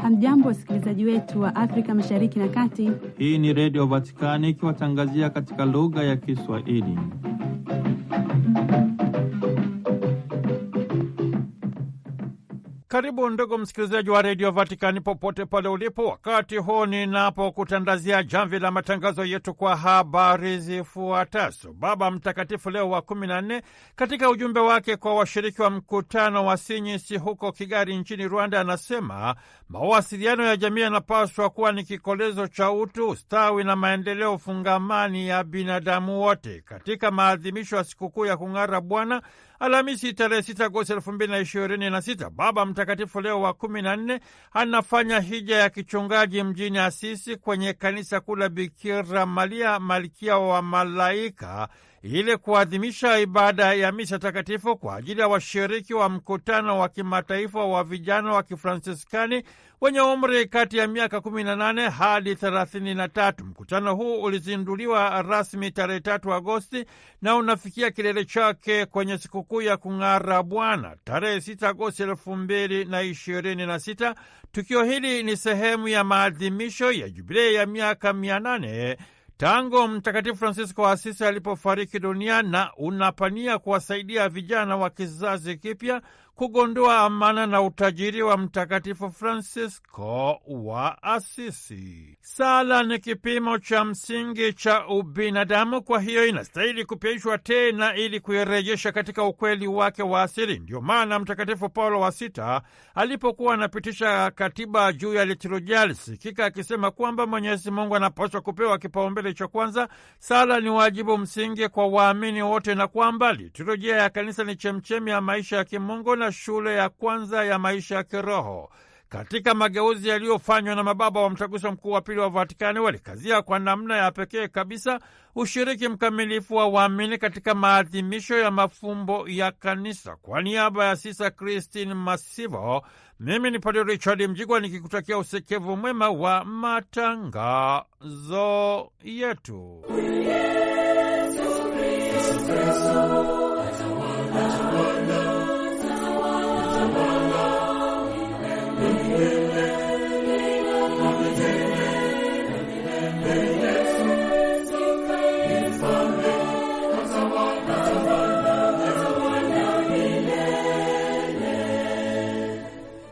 Hamjambo, wasikilizaji wetu wa Afrika Mashariki na Kati. Hii ni Radio Vatikani ikiwatangazia katika lugha ya Kiswahili. Karibu ndugu msikilizaji wa Radio Vatikani popote pale ulipo, wakati huu ninapokutandazia jamvi la matangazo yetu kwa habari zifuatazo. Baba Mtakatifu Leo wa 14 katika ujumbe wake kwa washiriki wa mkutano wa Sinyisi huko Kigali nchini Rwanda anasema mawasiliano ya jamii yanapaswa kuwa ni kikolezo cha utu, ustawi na maendeleo fungamani ya binadamu wote. Katika maadhimisho ya sikukuu ya kung'ara Bwana Alhamisi tarehe 6 Agosti 2026, Baba Mtakatifu Leo wa 14 anafanya hija ya kichungaji mjini Asisi kwenye kanisa kuu la Bikira Maria Malkia wa Malaika ili kuadhimisha ibada ya misa takatifu kwa ajili ya washiriki wa mkutano wa kimataifa wa vijana wa Kifransiskani wenye umri kati ya miaka 18 hadi 33. Mkutano huu ulizinduliwa rasmi tarehe 3 Agosti na unafikia kilele chake kwenye sikukuu ya kung'ara Bwana tarehe 6 Agosti 2026. Tukio hili ni sehemu ya maadhimisho ya jubilei ya miaka 800 tangu Mtakatifu Fransisko wa Asisi alipofariki dunia na unapania kuwasaidia vijana wa kizazi kipya kugundua amana na utajiri wa Mtakatifu Fransisko wa Asisi. Sala ni kipimo cha msingi cha ubinadamu, kwa hiyo inastahili kupyaishwa tena ili kuirejesha katika ukweli wake wa asili. Ndio maana Mtakatifu Paulo wa Sita alipokuwa anapitisha katiba juu ya liturujia alisikika akisema kwamba Mwenyezi Mungu anapaswa kupewa kipaumbele cha kwanza. Sala ni wajibu msingi kwa waamini wote, na kwamba liturujia ya kanisa ni chemchemi ya maisha ya kimungu na shule ya kwanza ya maisha ya kiroho. Katika mageuzi yaliyofanywa na mababa wa Mtaguso Mkuu wa Pili wa Vatikani, walikazia kwa namna ya pekee kabisa ushiriki mkamilifu wa waamini katika maadhimisho ya mafumbo ya kanisa. Kwa niaba ya Sisa Christine Masivo, mimi ni Padre Richard Mjigwa nikikutakia usikivu mwema wa matangazo yetu.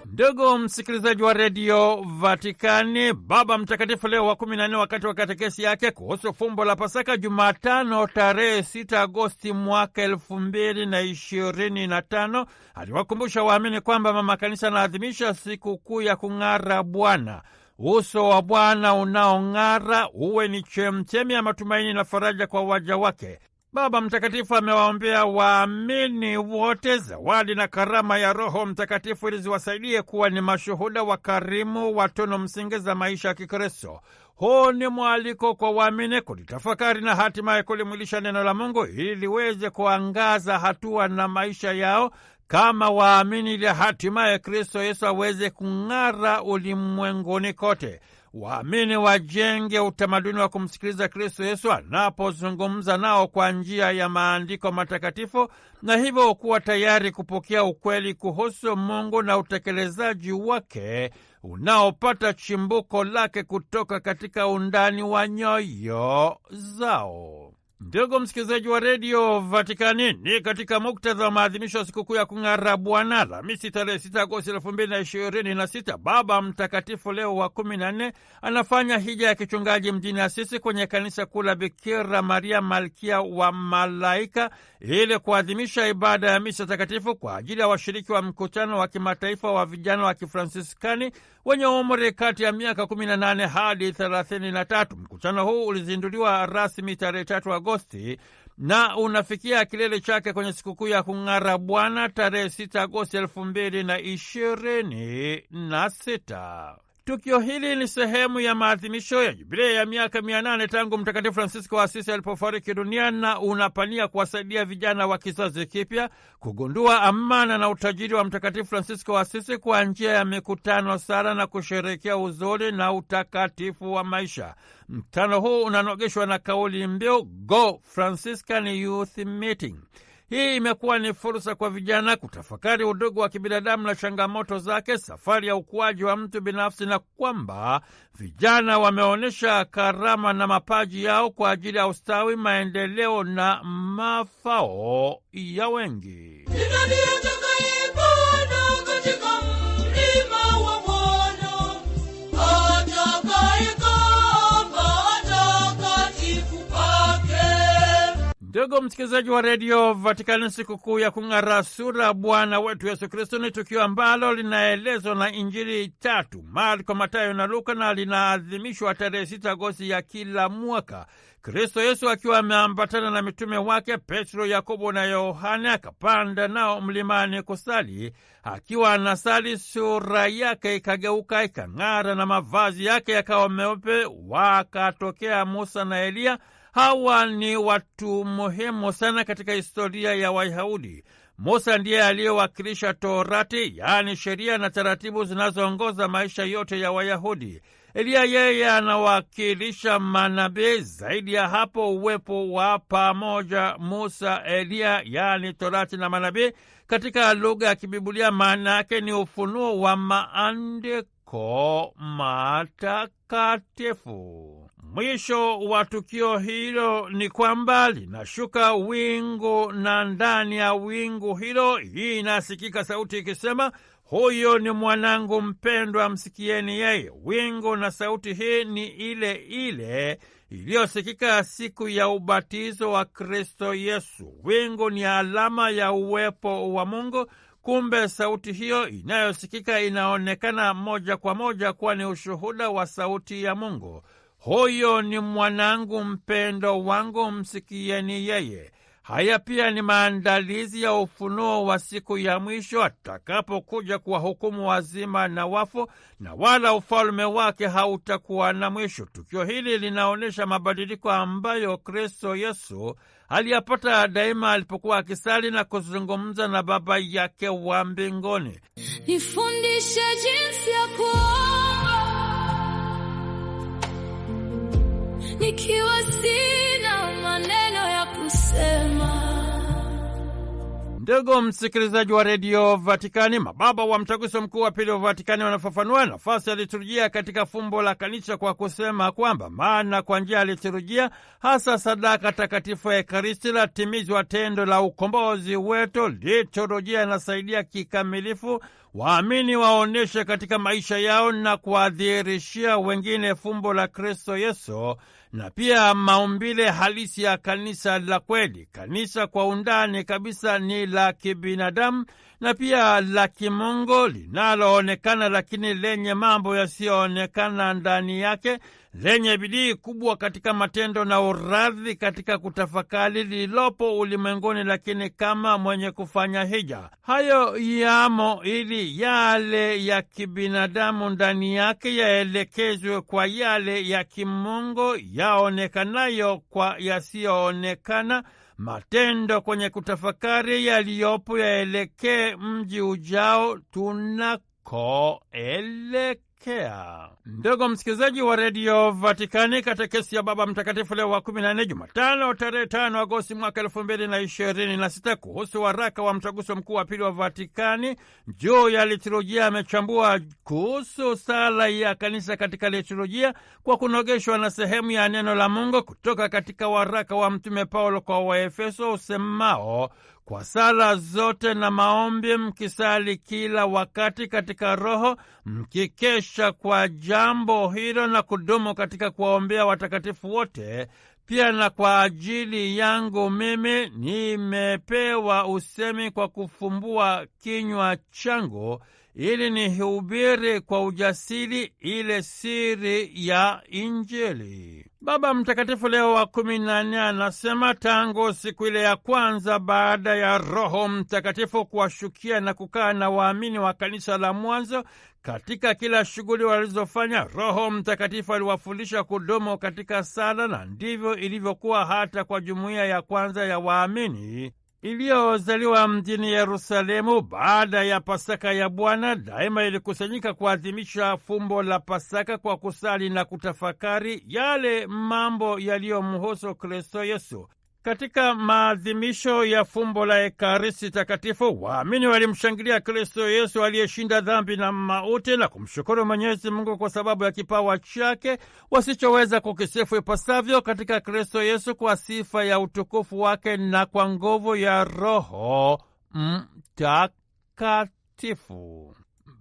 Ndugu msikilizaji wa Radio Vatikani, Baba Mtakatifu Leo wa 14 wakati wa katekesi yake kuhusu fumbo la Pasaka Jumatano tarehe 6 Agosti mwaka 2025 aliwakumbusha waamini kwamba Mama Kanisa anaadhimisha sikukuu ya kung'ara Bwana. Uso wa Bwana unaong'ara uwe ni chemchemi ya matumaini na faraja kwa waja wake. Baba Mtakatifu amewaombea waamini wote zawadi na karama ya Roho Mtakatifu ili ziwasaidie kuwa ni mashuhuda wakarimu wa tunu msingi za maisha ya Kikristo. Huu ni mwaliko kwa waamini kulitafakari na hatimaye kulimwilisha neno la Mungu ili liweze kuangaza hatua na maisha yao kama waamini, ili hatimaye Kristo Yesu aweze kung'ara ulimwenguni kote. Waamini wajenge utamaduni wa kumsikiliza Kristo Yesu anapozungumza nao kwa njia ya maandiko matakatifu, na hivyo kuwa tayari kupokea ukweli kuhusu Mungu na utekelezaji wake unaopata chimbuko lake kutoka katika undani wa nyoyo zao. Ndugu msikilizaji wa Radio Vatikani, ni katika muktadha wa maadhimisho ya sikukuu ya kung'ara Bwana Alhamisi tarehe 6 Agosti 2026, Baba Mtakatifu Leo wa 14 anafanya hija ya kichungaji mjini Asisi kwenye kanisa kuu la Bikira Maria Malkia wa Malaika ili kuadhimisha ibada ya misa takatifu kwa ajili ya washiriki wa mkutano wa kimataifa wa vijana wa Kifransiskani wenye umri kati ya miaka 18 hadi 33. Mkutano huu ulizinduliwa rasmi tarehe 3 Agosti na unafikia kilele chake kwenye sikukuu ya kung'ara Bwana tarehe 6 Agosti 2026. Tukio hili ni sehemu ya maadhimisho ya jubilei ya miaka 800 tangu Mtakatifu Fransisko wa Asisi alipofariki dunia, na unapania kuwasaidia vijana wa kizazi kipya kugundua amana na utajiri wa Mtakatifu Fransisko wa Asisi kwa njia ya mikutano, sala na kusherehekea uzuri na utakatifu wa maisha. Mkutano huu unanogeshwa na kauli mbiu Go Franciscan Youth Meeting. Hii imekuwa ni fursa kwa vijana kutafakari udugu wa kibinadamu na changamoto zake, safari ya ukuaji wa mtu binafsi, na kwamba vijana wameonyesha karama na mapaji yao kwa ajili ya ustawi, maendeleo na mafao ya wengi. Ndugu msikilizaji wa redio Vatikani, sikukuu ya kung'ara sura Bwana wetu Yesu Kristo ni tukio ambalo linaelezwa na Injili tatu, Marko, Mathayo na Luka, na linaadhimishwa tarehe 6 Agosti ya kila mwaka. Kristo Yesu akiwa ameambatana na mitume wake Petro, Yakobo na Yohane akapanda nao mlimani kusali. Akiwa anasali, sura yake ikageuka ikang'ara na mavazi yake yakawa meupe. Wakatokea Musa na Eliya. Hawa ni watu muhimu sana katika historia ya Wayahudi. Musa ndiye aliyewakilisha Torati, yaani sheria na taratibu zinazoongoza maisha yote ya Wayahudi. Eliya yeye anawakilisha manabii. Zaidi ya hapo, uwepo wa pamoja Musa, Eliya, yaani Torati na manabii, katika lugha ya Kibibulia maana yake ni ufunuo wa maandiko matakatifu. Mwisho wa tukio hilo ni kwamba linashuka wingu, na ndani ya wingu hilo hii inasikika sauti ikisema, huyo ni mwanangu mpendwa, msikieni yeye. Wingu na sauti hii ni ile ile iliyosikika siku ya ubatizo wa Kristo Yesu. Wingu ni alama ya uwepo wa Mungu. Kumbe sauti hiyo inayosikika inaonekana moja kwa moja kuwa ni ushuhuda wa sauti ya Mungu. Huyo ni mwanangu mpendo wangu, msikieni yeye. Haya pia ni maandalizi ya ufunuo wa siku ya mwisho atakapokuja kuwahukumu wazima na wafu, na wala ufalme wake hautakuwa na mwisho. Tukio hili linaonyesha mabadiliko ambayo Kristo Yesu aliyapata daima alipokuwa akisali na kuzungumza na Baba yake wa mbinguni. Nifundishe jinsi ya kuomba nikiwa sina maneno ya kusema. Ndugu msikilizaji wa redio Vatikani, mababa wa Mtaguso Mkuu wa Pili wa Vatikani wanafafanua nafasi ya liturujia katika fumbo la kanisa kwa kusema kwamba maana kwa njia ya liturujia, hasa sadaka takatifu ya Ekaristi, latimizwa tendo la ukombozi wetu. Liturujia inasaidia kikamilifu waamini waoneshe katika maisha yao na kuadhirishia wengine fumbo la Kristo Yesu, na pia maumbile halisi ya kanisa la kweli. Kanisa kwa undani kabisa ni la kibinadamu na pia la kimungu, linaloonekana lakini lenye mambo yasiyoonekana ndani yake, lenye bidii kubwa katika matendo na uradhi katika kutafakari lililopo ulimwenguni, lakini kama mwenye kufanya hija. Hayo yamo ili yale ya kibinadamu ndani yake yaelekezwe kwa yale ya kimungu, yaonekanayo kwa yasiyoonekana. Matendo kwenye kutafakari yaliyopo yaelekee mji ujao tunakoelekea. Ndugu msikilizaji wa redio Vatikani, katekesi ya Baba Mtakatifu Leo wa 14 Jumatano tarehe 5 Agosti mwaka 2026 kuhusu waraka wa Mtaguso Mkuu wa Pili wa Vatikani juu ya liturujia amechambua kuhusu sala ya kanisa katika liturujia kwa kunogeshwa na sehemu ya neno la Mungu kutoka katika waraka wa Mtume Paulo kwa Waefeso usemao, kwa sala zote na maombi mkisali kila wakati katika Roho, mkikesha kwa jambo hilo na kudumu katika kuwaombea watakatifu wote. Pia na kwa ajili yangu mimi nimepewa usemi kwa kufumbua kinywa changu, ili nihubiri kwa ujasiri ile siri ya Injili. Baba Mtakatifu Leo wa 14 anasema tangu siku ile ya kwanza baada ya Roho Mtakatifu kuwashukia na kukaa na waamini wa kanisa la mwanzo, katika kila shughuli walizofanya, Roho Mtakatifu aliwafundisha kudumu katika sala, na ndivyo ilivyokuwa hata kwa jumuiya ya kwanza ya waamini iliyozaliwa mjini Yerusalemu baada ya Pasaka ya Bwana. Daima ilikusanyika kuadhimisha fumbo la Pasaka kwa kusali na kutafakari yale mambo yaliyomhusu Kristo Yesu. Katika maadhimisho ya fumbo la Ekaristi Takatifu, waamini walimshangilia Kristo Yesu aliyeshinda dhambi na mauti na kumshukuru Mwenyezi Mungu kwa sababu ya kipawa chake wasichoweza kukisifu ipasavyo katika Kristo Yesu, kwa sifa ya utukufu wake na kwa nguvu ya Roho Mtakatifu.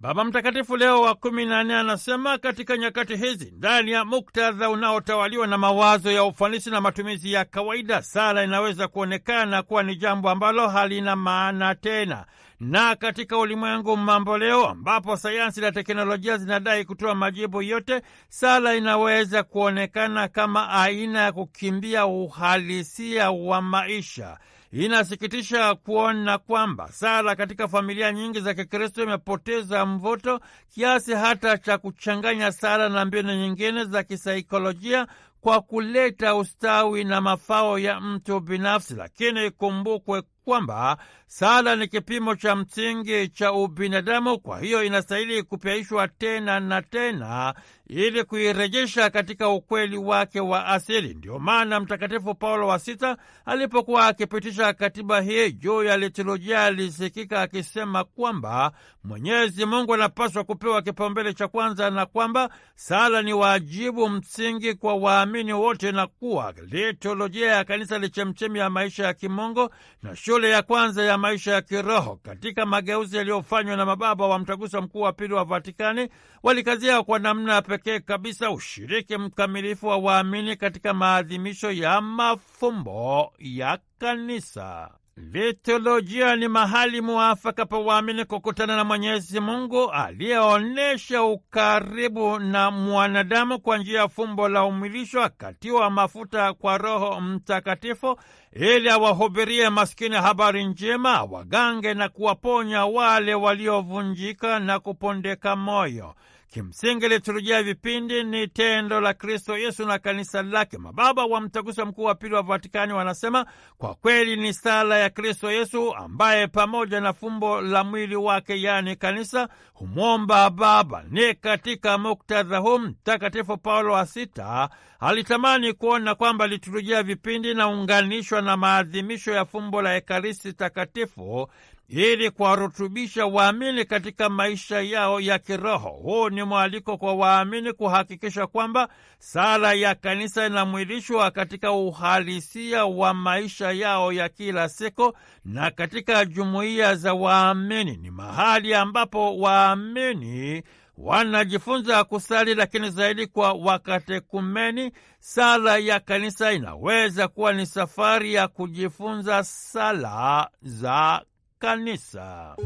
Baba Mtakatifu Leo wa 14 anasema katika nyakati hizi, ndani ya muktadha unaotawaliwa na mawazo ya ufanisi na matumizi ya kawaida, sala inaweza kuonekana kuwa ni jambo ambalo halina maana tena. Na katika ulimwengu mambo leo, ambapo sayansi na teknolojia zinadai kutoa majibu yote, sala inaweza kuonekana kama aina ya kukimbia uhalisia wa maisha. Inasikitisha kuona kwamba sala katika familia nyingi za Kikristo imepoteza mvuto kiasi hata cha kuchanganya sala na mbinu nyingine za kisaikolojia kwa kuleta ustawi na mafao ya mtu binafsi. Lakini ikumbukwe kwamba sala ni kipimo cha msingi cha ubinadamu, kwa hiyo inastahili kupyaishwa tena na tena ili kuirejesha katika ukweli wake wa asili. Ndio maana Mtakatifu Paulo wa Sita alipokuwa akipitisha katiba hii juu ya liturujia alisikika akisema kwamba Mwenyezi Mungu anapaswa kupewa kipaumbele cha kwanza na kwamba sala ni wajibu msingi kwa waamini wote na kuwa liturujia ya kanisa ni chemchemi ya maisha ya kimungu na shule ya kwanza ya maisha ya kiroho. Katika mageuzi yaliyofanywa na mababa wa Mtaguso Mkuu wa Pili wa Vatikani, walikazia kwa namna pekee kabisa ushiriki mkamilifu wa waamini katika maadhimisho ya mafumbo ya kanisa. Liturujia ni mahali muafaka pa waamini kukutana na Mwenyezi Mungu aliyeonyesha ukaribu na mwanadamu kwa njia ya fumbo la umwilisho, akatiwa mafuta kwa Roho Mtakatifu ili awahubirie maskini habari njema, wagange na kuwaponya wale waliovunjika na kupondeka moyo. Kimsingi liturujia vipindi ni tendo la Kristo Yesu na kanisa lake. Mababa wa Mtaguso Mkuu wa Pili wa Vatikani wanasema kwa kweli ni sala ya Kristo Yesu ambaye pamoja na fumbo la mwili wake, yaani kanisa, humwomba Baba. Ni katika muktadha huu Mtakatifu Paulo wa Sita alitamani kuona kwamba liturujia vipindi na unganishwa na maadhimisho ya fumbo la Ekaristi Takatifu ili kuwarutubisha waamini katika maisha yao ya kiroho. Huu ni mwaliko kwa waamini kuhakikisha kwamba sala ya kanisa inamwilishwa katika uhalisia wa maisha yao ya kila siku na katika jumuiya za waamini. Ni mahali ambapo waamini wanajifunza kusali, lakini zaidi kwa wakatekumeni. Sala ya kanisa inaweza kuwa ni safari ya kujifunza sala za kanisa.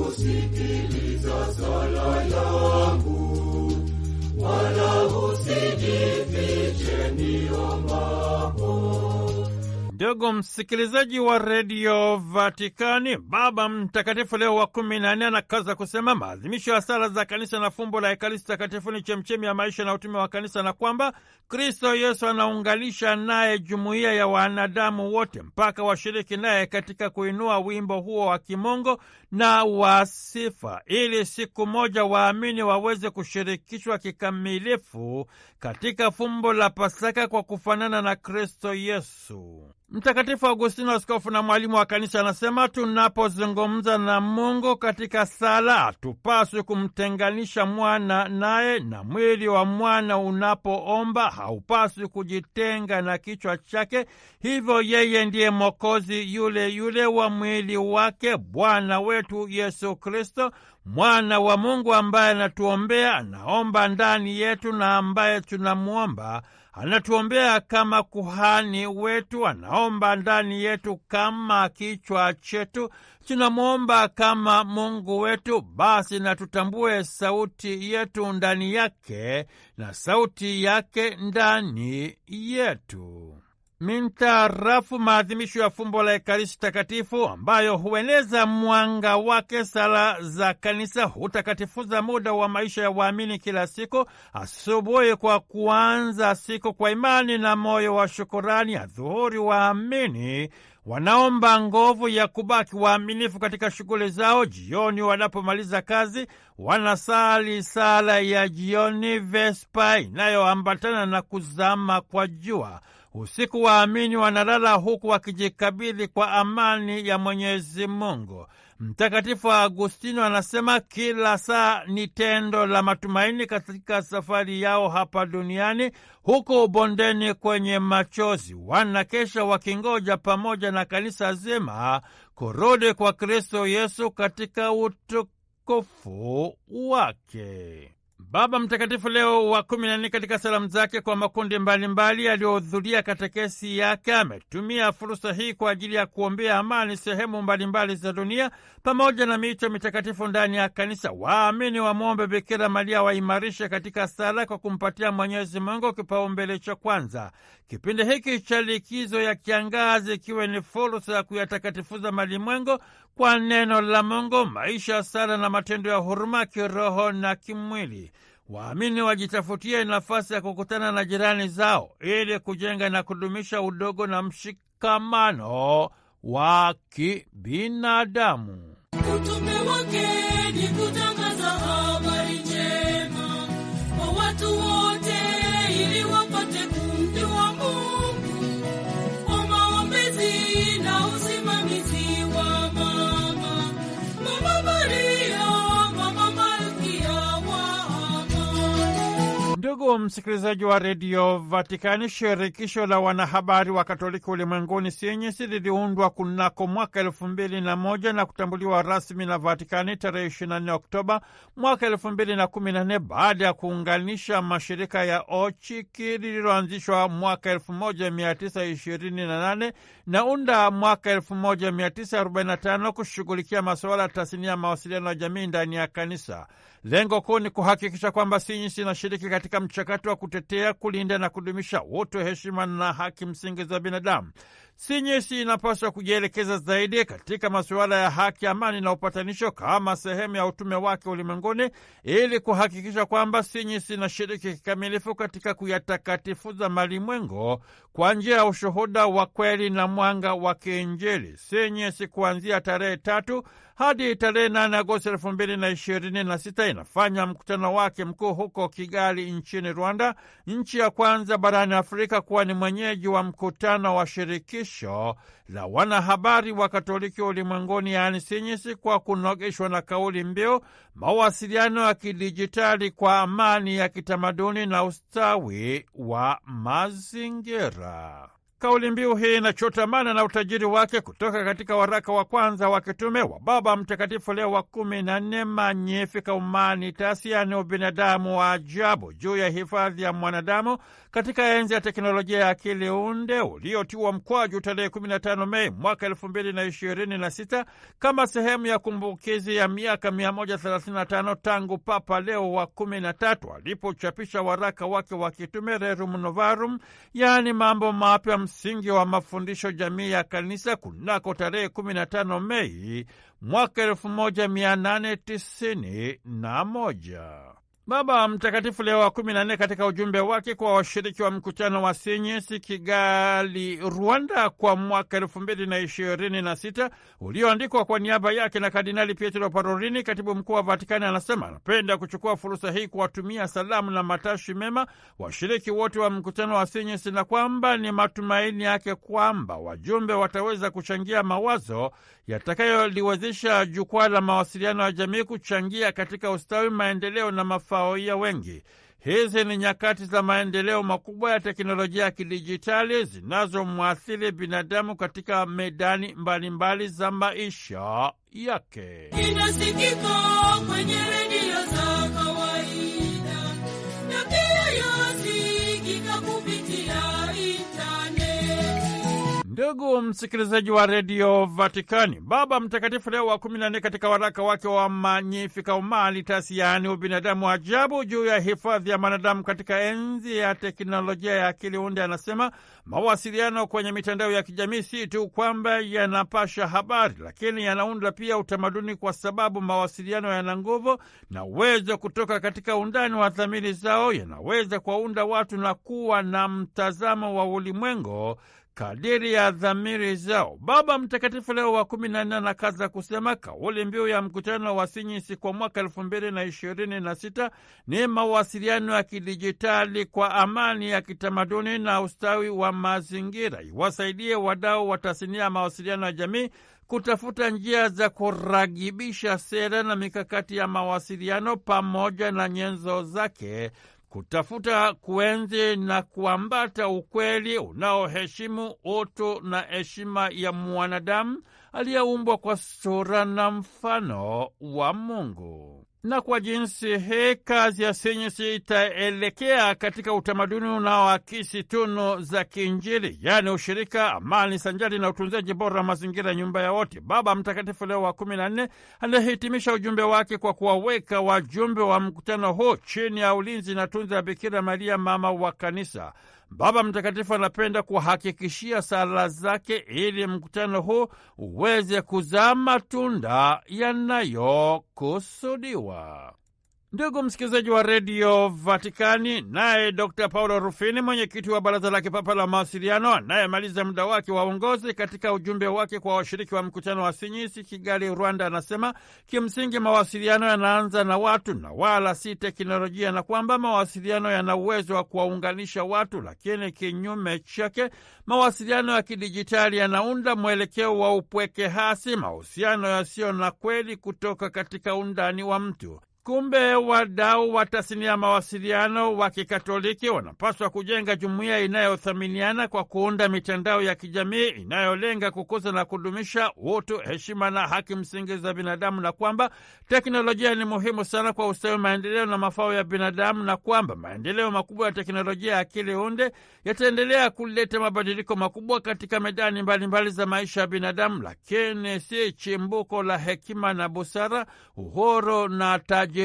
Usikiliza sala yangu, wala usijifiche niombapo. Ndugu msikilizaji wa redio Vatikani, Baba Mtakatifu Leo wa 14 anakaza kusema maadhimisho ya sala za kanisa na fumbo la Ekaristi Takatifu ni chemchemi ya maisha na utume wa kanisa, na kwamba Kristo Yesu anaunganisha naye jumuiya ya wanadamu wote mpaka washiriki naye katika kuinua wimbo huo wa kimungu na wa sifa, ili siku moja waamini waweze kushirikishwa kikamilifu katika fumbo la Pasaka kwa kufanana na Kristo Yesu. Mtakatifu Agustino, askofu na mwalimu wa kanisa, anasema tunapozungumza na Mungu katika sala hatupaswi kumtenganisha mwana naye, na mwili wa mwana unapoomba haupaswi kujitenga na kichwa chake. Hivyo yeye ndiye Mwokozi yule yule wa mwili wake, Bwana wetu Yesu Kristo, mwana wa Mungu, ambaye anatuombea, anaomba ndani yetu, na ambaye tunamwomba anatuombea kama kuhani wetu, anaomba ndani yetu kama kichwa chetu, tunamwomba kama Mungu wetu. Basi na tutambue sauti yetu ndani yake na sauti yake ndani yetu. Mintarafu maadhimisho ya fumbo la Ekaristi Takatifu ambayo hueneza mwanga wake, sala za kanisa hutakatifuza muda wa maisha ya waamini kila siku. Asubuhi kwa kuanza siku kwa imani na moyo wa shukurani, adhuhuri waamini wanaomba nguvu ya kubaki waaminifu katika shughuli zao. Jioni wanapomaliza kazi wanasali sala ya jioni, Vespa, inayoambatana na kuzama kwa jua. Usiku waamini wanalala huku wakijikabidhi kwa amani ya Mwenyezi Mungu. Mtakatifu Agustino anasema kila saa ni tendo la matumaini katika safari yao hapa duniani. Huko bondeni kwenye machozi, wanakesha wakingoja pamoja na kanisa zima kurudi kwa Kristo Yesu katika utukufu wake. Baba Mtakatifu Leo wa 14 katika salamu zake kwa makundi mbalimbali yaliyohudhuria katekesi yake ametumia fursa hii kwa ajili ya kuombea amani sehemu mbalimbali za dunia pamoja na miito mitakatifu ndani ya kanisa. Waamini wamwombe Bikira Maria waimarishe katika sala kwa kumpatia Mwenyezi Mungu kipaumbele cha kwanza. Kipindi hiki cha likizo ya kiangazi ikiwe ni fursa ya kuyatakatifuza malimwengu kwa neno la Mungu, maisha, sala na matendo ya huruma kiroho na kimwili. Waamini wajitafutie nafasi ya kukutana na jirani zao ili kujenga na kudumisha udogo na mshikamano wa kibinadamu. Utume wake ni kutangaza habari njema kwa watu wote ili wapate kumjua Mungu kwa maombezi na usimamizi wa Mama Maria, Mama Malkia wa Amani. Ndugu msikilizaji wa redio Vatikani, shirikisho la wanahabari wa Katoliki ulimwenguni Sinyisi liliundwa kunako mwaka 2001 na kutambuliwa rasmi na Vatikani tarehe 24 Oktoba mwaka 2014 baada ya kuunganisha mashirika ya OCHIKI lililoanzishwa mwaka 1928 na UNDA mwaka 1945 kushughulikia masuala ya tasnia ya mawasiliano ya jamii ndani ya kanisa. Lengo kuu ni kuhakikisha kwamba Sinyisi inashiriki katika mchakato wa kutetea, kulinda na kudumisha utu, heshima na haki msingi za binadamu. Sinyisi inapaswa kujielekeza zaidi katika masuala ya haki, amani na upatanisho kama sehemu ya utume wake ulimwenguni, ili kuhakikisha kwamba Sinyisi inashiriki kikamilifu katika kuyatakatifuza malimwengu kwa njia ya ushuhuda wa kweli na mwanga wa kiinjili. Sinyisi kuanzia tarehe 3 hadi tarehe 8 Agosti 2026 inafanya mkutano wake mkuu huko Kigali nchini Rwanda, nchi ya kwanza barani Afrika kuwa ni mwenyeji wa mkutano wa shirikisho la wanahabari wa Katoliki ulimwenguni, yaani Sinyisi, kwa kunogeshwa na kauli mbiu mawasiliano ya kidijitali kwa amani ya kitamaduni na ustawi wa mazingira. Kauli mbiu hii inachotamana na utajiri wake kutoka katika waraka wa kwanza wa kitume wa Baba Mtakatifu Leo wa 14, Magnificat Humanitas, yaani ubinadamu wa ajabu, juu ya hifadhi ya mwanadamu katika enzi ya teknolojia ya akili unde, uliotiwa mkwaju tarehe 15 Mei mwaka 2026 kama sehemu ya kumbukizi ya miaka 135 tangu Papa Leo wa 13 alipochapisha waraka wake wa kitume Rerum Novarum, yaani mambo mapya, msingi wa mafundisho jamii ya kanisa, kunako tarehe 15 Mei mwaka 1891. Baba Mtakatifu Leo wa 14 katika ujumbe wake kwa washiriki wa mkutano wa Sinyisi Kigali, Rwanda kwa mwaka 2026 ulioandikwa kwa niaba yake na Kardinali Pietro Parolin, katibu mkuu wa Vatikani, anasema anapenda kuchukua fursa hii kuwatumia salamu na matashi mema washiriki wote wa mkutano wa Sinyisi, na kwamba ni matumaini yake kwamba wajumbe wataweza kuchangia mawazo yatakayoliwezesha jukwaa la mawasiliano ya jamii kuchangia katika ustawi, maendeleo na mafao ya wengi. Hizi ni nyakati za maendeleo makubwa ya teknolojia ya kidijitali zinazomwathiri binadamu katika medani mbalimbali za maisha yake. Inasikika kwenye redio za kawaida na pia yasikika kupitia internet. Ndugu msikilizaji wa redio Vatikani, Baba Mtakatifu Leo wa 14 katika waraka wake wa Magnificat Humanitas, yaani ubinadamu ajabu, juu ya hifadhi ya mwanadamu katika enzi ya teknolojia ya akili unde, anasema mawasiliano kwenye mitandao ya kijamii si tu kwamba yanapasha habari, lakini yanaunda pia utamaduni, kwa sababu mawasiliano yana nguvu na uwezo kutoka katika undani wa dhamiri zao, yanaweza kuwaunda watu na kuwa na mtazamo wa ulimwengu kadiri ya dhamiri zao. Baba Mtakatifu Leo wa 14 anakaza kusema kauli mbiu ya mkutano wa Sinyisi kwa mwaka 2026 ni mawasiliano ya kidijitali kwa amani ya kitamaduni na ustawi wa mazingira. Iwasaidie wadau wa tasnia ya mawasiliano ya jamii kutafuta njia za kuragibisha sera na mikakati ya mawasiliano pamoja na nyenzo zake, kutafuta kuenzi na kuambata ukweli unaoheshimu utu na heshima ya mwanadamu aliyeumbwa kwa sura na mfano wa Mungu. Na kwa jinsi hii kazi ya Sinyisi itaelekea katika utamaduni unaoakisi tunu za kiinjili, yaani ushirika, amani sanjari na utunzaji bora mazingira, nyumba ya wote. Baba Mtakatifu Leo wa 14 anahitimisha ujumbe wake kwa kuwaweka wajumbe wa mkutano huu chini ya ulinzi na tunza ya Bikira Maria, mama wa Kanisa. Baba Mtakatifu anapenda kuhakikishia sala zake ili mkutano huu uweze kuzaa matunda yanayokusudiwa. Ndugu msikilizaji wa redio Vatikani, naye Dr. Paulo Rufini, mwenyekiti wa Baraza la Kipapa la Mawasiliano, anayemaliza muda wake wa uongozi, katika ujumbe wake kwa washiriki wa mkutano wa Sinyisi Kigali, Rwanda, anasema kimsingi mawasiliano yanaanza na watu na wala si teknolojia, na kwamba mawasiliano yana uwezo wa kuwaunganisha watu, lakini kinyume chake mawasiliano ya kidijitali yanaunda mwelekeo wa upweke hasi, mahusiano yasiyo na kweli kutoka katika undani wa mtu. Kumbe wadau wa tasnia ya mawasiliano wa Kikatoliki wanapaswa kujenga jumuiya inayothaminiana kwa kuunda mitandao ya kijamii inayolenga kukuza na kudumisha utu, heshima na haki msingi za binadamu, na kwamba teknolojia ni muhimu sana kwa ustawi, maendeleo na mafao ya binadamu, na kwamba maendeleo makubwa ya teknolojia ya akili unde yataendelea kuleta mabadiliko makubwa katika medani mbalimbali za maisha ya binadamu, lakini si chimbuko la hekima na busara, uhuru na tajiriba,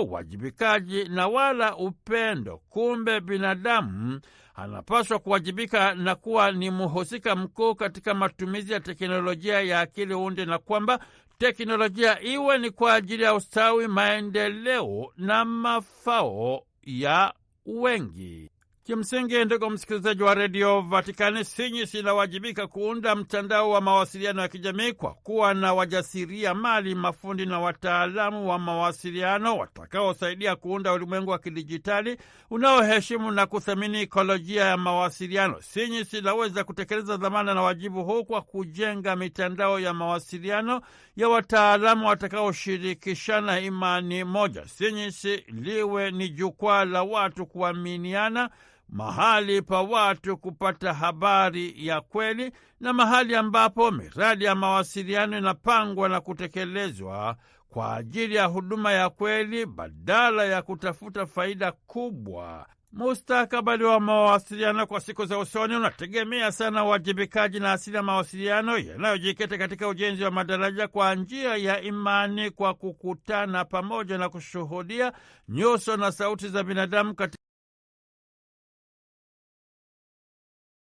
uwajibikaji na wala upendo. Kumbe binadamu anapaswa kuwajibika na kuwa ni mhusika mkuu katika matumizi ya teknolojia ya akili unde, na kwamba teknolojia iwe ni kwa ajili ya ustawi, maendeleo na mafao ya wengi. Kimsingi, ndugu msikilizaji wa redio Vatikani, Sinyisi inawajibika kuunda mtandao wa mawasiliano ya kijamii kwa kuwa na wajasiria mali, mafundi na wataalamu wa mawasiliano watakaosaidia kuunda ulimwengu wa kidijitali unaoheshimu na kuthamini ekolojia ya mawasiliano. Sinyisi inaweza kutekeleza dhamana na wajibu huu kwa kujenga mitandao ya mawasiliano ya wataalamu watakaoshirikishana imani moja. Sinyisi liwe ni jukwaa la watu kuaminiana, mahali pa watu kupata habari ya kweli, na mahali ambapo miradi ya mawasiliano inapangwa na kutekelezwa kwa ajili ya huduma ya kweli badala ya kutafuta faida kubwa. Mustakabali wa mawasiliano kwa siku za usoni unategemea sana uwajibikaji na asili ya mawasiliano yanayojikita katika ujenzi wa madaraja kwa njia ya imani, kwa kukutana pamoja na kushuhudia nyuso na sauti za binadamu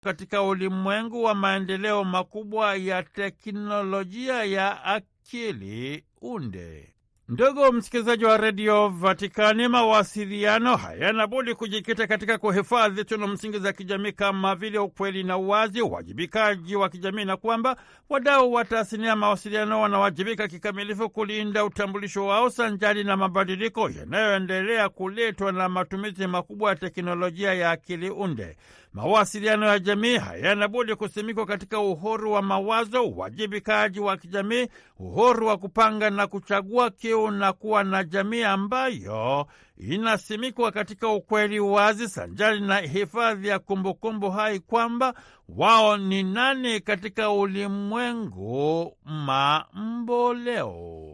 katika ulimwengu wa maendeleo makubwa ya teknolojia ya akili unde. Ndugu msikilizaji wa redio Vatikani, mawasiliano hayana budi kujikita katika kuhifadhi tunu msingi za kijamii kama vile ukweli na uwazi, uwajibikaji wa kijamii, na kwamba wadau wa tasnia ya mawasiliano wanawajibika kikamilifu kulinda utambulisho wao sanjari na mabadiliko yanayoendelea kuletwa na matumizi makubwa ya teknolojia ya akili unde. Mawasiliano ya jamii hayana budi kusimikwa katika uhuru wa mawazo, uwajibikaji wa kijamii, uhuru wa kupanga na kuchagua, kiu na kuwa na jamii ambayo inasimikwa katika ukweli wazi sanjari na hifadhi ya kumbukumbu hai kwamba wao ni nani katika ulimwengu mamboleo.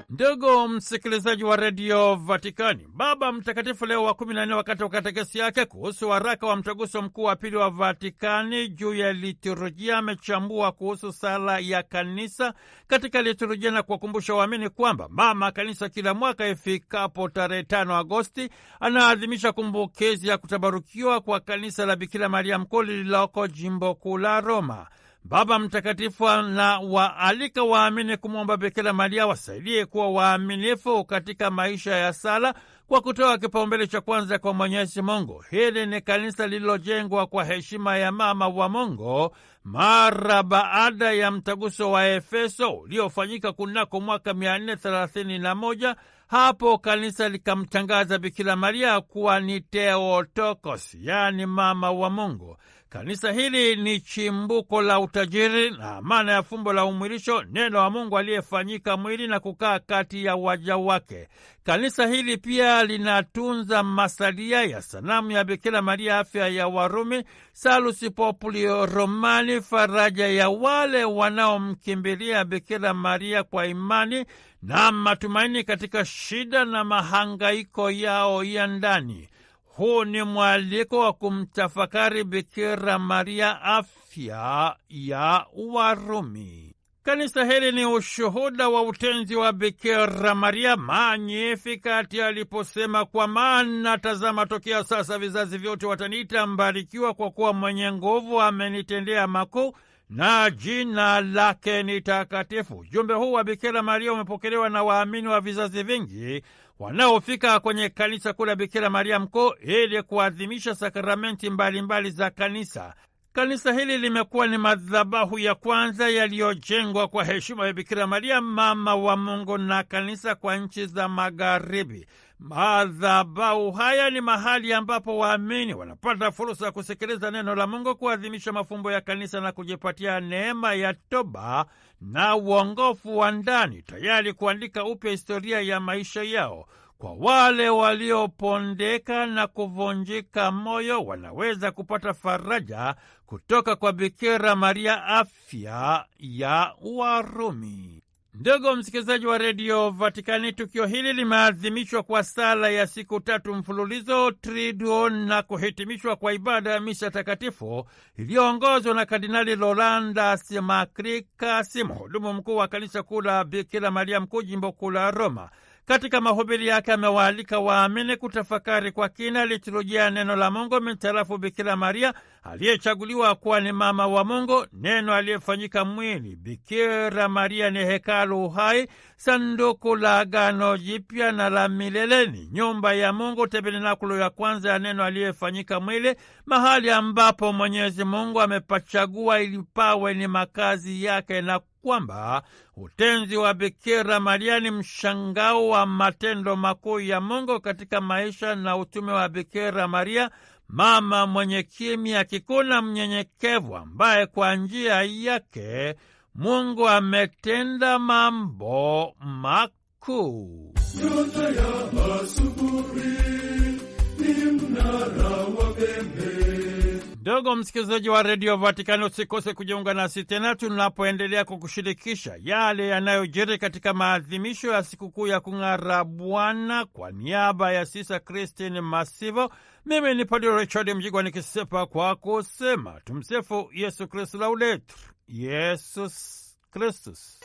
Ndugu msikilizaji wa redio Vatikani, Baba Mtakatifu Leo wa 14 wakati wa katekesi yake kuhusu waraka wa Mtaguso Mkuu wa Pili wa Vatikani juu ya liturujia amechambua kuhusu sala ya kanisa katika liturujia na kuwakumbusha waamini kwamba Mama Kanisa kila mwaka ifikapo tarehe 5 Agosti anaadhimisha kumbukizi ya kutabarukiwa kwa kanisa la Bikira Maria Mkuu lililoko jimbo kuu la Roma. Baba Mtakatifu na waalika waamini kumwomba Bikira Maria wasaidie kuwa waaminifu katika maisha ya sala kwa kutoa kipaumbele cha kwanza kwa Mwenyezi Mungu. Hili ni kanisa lililojengwa kwa heshima ya mama wa Mungu mara baada ya mtaguso wa Efeso uliofanyika kunako mwaka 431. Hapo kanisa likamtangaza Bikira Maria kuwa ni Theotokos, yaani mama wa Mungu. Kanisa hili ni chimbuko la utajiri na maana ya fumbo la umwilisho, neno wa Mungu aliyefanyika mwili na kukaa kati ya waja wake. Kanisa hili pia linatunza masalia ya sanamu ya Bikira Maria, afya ya Warumi, Salus Populi Romani, faraja ya wale wanaomkimbilia Bikira Maria kwa imani na matumaini katika shida na mahangaiko yao ya ndani. Huu ni mwaliko wa kumtafakari Bikira Maria, afya ya Warumi. Kanisa hili ni ushuhuda wa utenzi wa Bikira Maria Magnificat aliposema, kwa maana tazama, tokea sasa vizazi vyote wataniita mbarikiwa, kwa kuwa mwenye nguvu amenitendea makuu na jina lake ni takatifu. Ujumbe huu wa Bikira Maria umepokelewa na waamini wa vizazi vingi wanaofika kwenye kanisa kuu la Bikira Maria Mkuu ili kuadhimisha sakramenti mbalimbali za kanisa. Kanisa hili limekuwa ni madhabahu ya kwanza yaliyojengwa kwa heshima ya Bikira Maria, mama wa Mungu na kanisa kwa nchi za Magharibi. Madhabahu haya ni mahali ambapo waamini wanapata fursa ya kusikiliza neno la Mungu, kuadhimisha mafumbo ya kanisa na kujipatia neema ya toba na uongofu wa ndani, tayari kuandika upya historia ya maisha yao. Kwa wale waliopondeka na kuvunjika moyo, wanaweza kupata faraja kutoka kwa Bikira Maria, afya ya Warumi. Ndugu msikilizaji wa Redio Vatikani, tukio hili limeadhimishwa kwa sala ya siku 3 mfululizo Triduum na kuhitimishwa kwa ibada ya misa takatifu iliyoongozwa na Kardinali Rolandas Macricas, mhudumu mkuu wa kanisa kuu la Bikira Maria Mkuu, jimbo kuu la Roma. Katika mahubiri yake amewaalika waamini kutafakari kwa kina liturujia neno la Mungu mitarafu Bikira Maria aliyechaguliwa kuwa ni mama wa Mungu, neno aliyefanyika mwili. Bikira Maria ni hekalu hai, sanduku la agano jipya na la milele, ni nyumba ya Mungu, tabernakulo ya kwanza ya neno aliyefanyika mwili, mahali ambapo Mwenyezi Mungu amepachagua ili pawe ni makazi yake, na kwamba utenzi wa Bikira Maria ni mshangao wa matendo makuu ya Mungu katika maisha na utume wa Bikira Maria, mama mwenye kimya kikuu na mnyenyekevu, ambaye kwa njia yake Mungu ametenda mambo makuu. Nyota ya asubuhi ni mnara wa pembe. Ndugu msikilizaji wa Redio Vatikani, usikose kujiunga nasi tena tunapoendelea kukushirikisha yale yanayojiri katika maadhimisho ya sikukuu ya kung'ara Bwana. Kwa niaba ya Sisa Christine Masivo, mimi ni Padre Richard Mjigwa nikisepa kwa kusema tumsifu Yesu Kristu, laudetur Yesus Kristus.